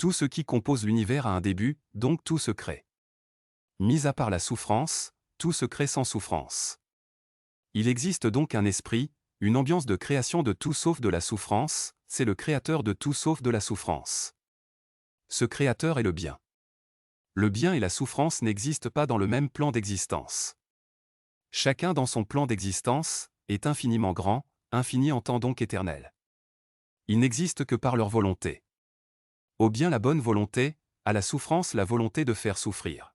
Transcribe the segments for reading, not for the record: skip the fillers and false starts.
Tout ce qui compose l'univers a un début, donc tout se crée. Mis à part la souffrance, tout se crée sans souffrance. Il existe donc un esprit, une ambiance de création de tout sauf de la souffrance, c'est le créateur de tout sauf de la souffrance. Ce créateur est le bien. Le bien et la souffrance n'existent pas dans le même plan d'existence. Chacun dans son plan d'existence est infiniment grand, infini en temps donc éternel. Ils n'existent que par leur volonté. Au bien la bonne volonté, à la souffrance la volonté de faire souffrir.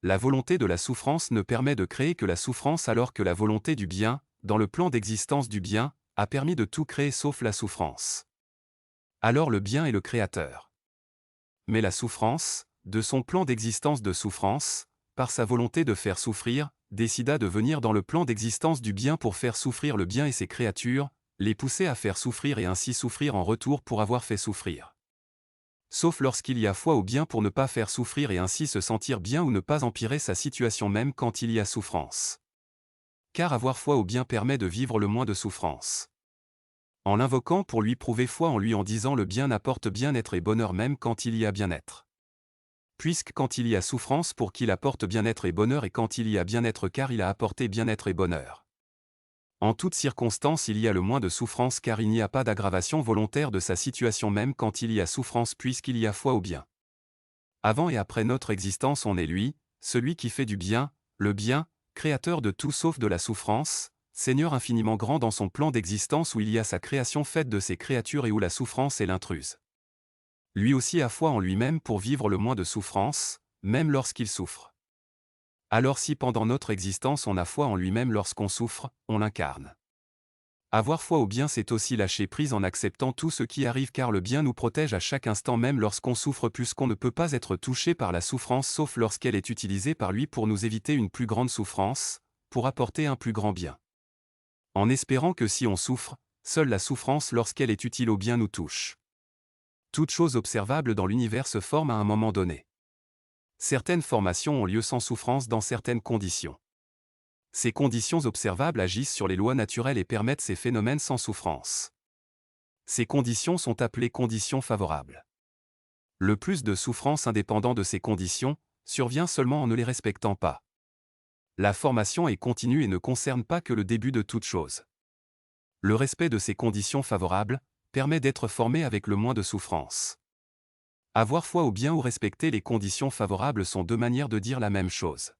La volonté de la souffrance ne permet de créer que la souffrance alors que la volonté du bien, dans le plan d'existence du bien, a permis de tout créer sauf la souffrance. Alors le bien est le créateur. Mais la souffrance, de son plan d'existence de souffrance, par sa volonté de faire souffrir, décida de venir dans le plan d'existence du bien pour faire souffrir le bien et ses créatures, les pousser à faire souffrir et ainsi souffrir en retour pour avoir fait souffrir. Sauf lorsqu'il y a foi au bien pour ne pas faire souffrir et ainsi se sentir bien ou ne pas empirer sa situation même quand il y a souffrance. Car avoir foi au bien permet de vivre le moins de souffrance. En l'invoquant pour lui prouver foi en lui en disant le bien apporte bien-être et bonheur même quand il y a bien-être. Puisque quand il y a souffrance pour qu'il apporte bien-être et bonheur et quand il y a bien-être car il a apporté bien-être et bonheur. En toutes circonstances il y a le moins de souffrance car il n'y a pas d'aggravation volontaire de sa situation même quand il y a souffrance puisqu'il y a foi au bien. Avant et après notre existence on est lui, celui qui fait du bien, le bien, créateur de tout sauf de la souffrance, Seigneur infiniment grand dans son plan d'existence où il y a sa création faite de ses créatures et où la souffrance est l'intruse. Lui aussi a foi en lui-même pour vivre le moins de souffrance, même lorsqu'il souffre. Alors si pendant notre existence on a foi en lui-même lorsqu'on souffre, on l'incarne. Avoir foi au bien c'est aussi lâcher prise en acceptant tout ce qui arrive car le bien nous protège à chaque instant même lorsqu'on souffre puisqu'on ne peut pas être touché par la souffrance sauf lorsqu'elle est utilisée par lui pour nous éviter une plus grande souffrance, pour apporter un plus grand bien. En espérant que si on souffre, seule la souffrance lorsqu'elle est utile au bien nous touche. Toute chose observable dans l'univers se forme à un moment donné. Certaines formations ont lieu sans souffrance dans certaines conditions. Ces conditions observables agissent sur les lois naturelles et permettent ces phénomènes sans souffrance. Ces conditions sont appelées conditions favorables. Le plus de souffrance indépendant de ces conditions survient seulement en ne les respectant pas. La formation est continue et ne concerne pas que le début de toute chose. Le respect de ces conditions favorables permet d'être formé avec le moins de souffrance. Avoir foi au bien ou respecter les conditions favorables sont deux manières de dire la même chose.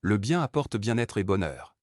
Le bien apporte bien-être et bonheur.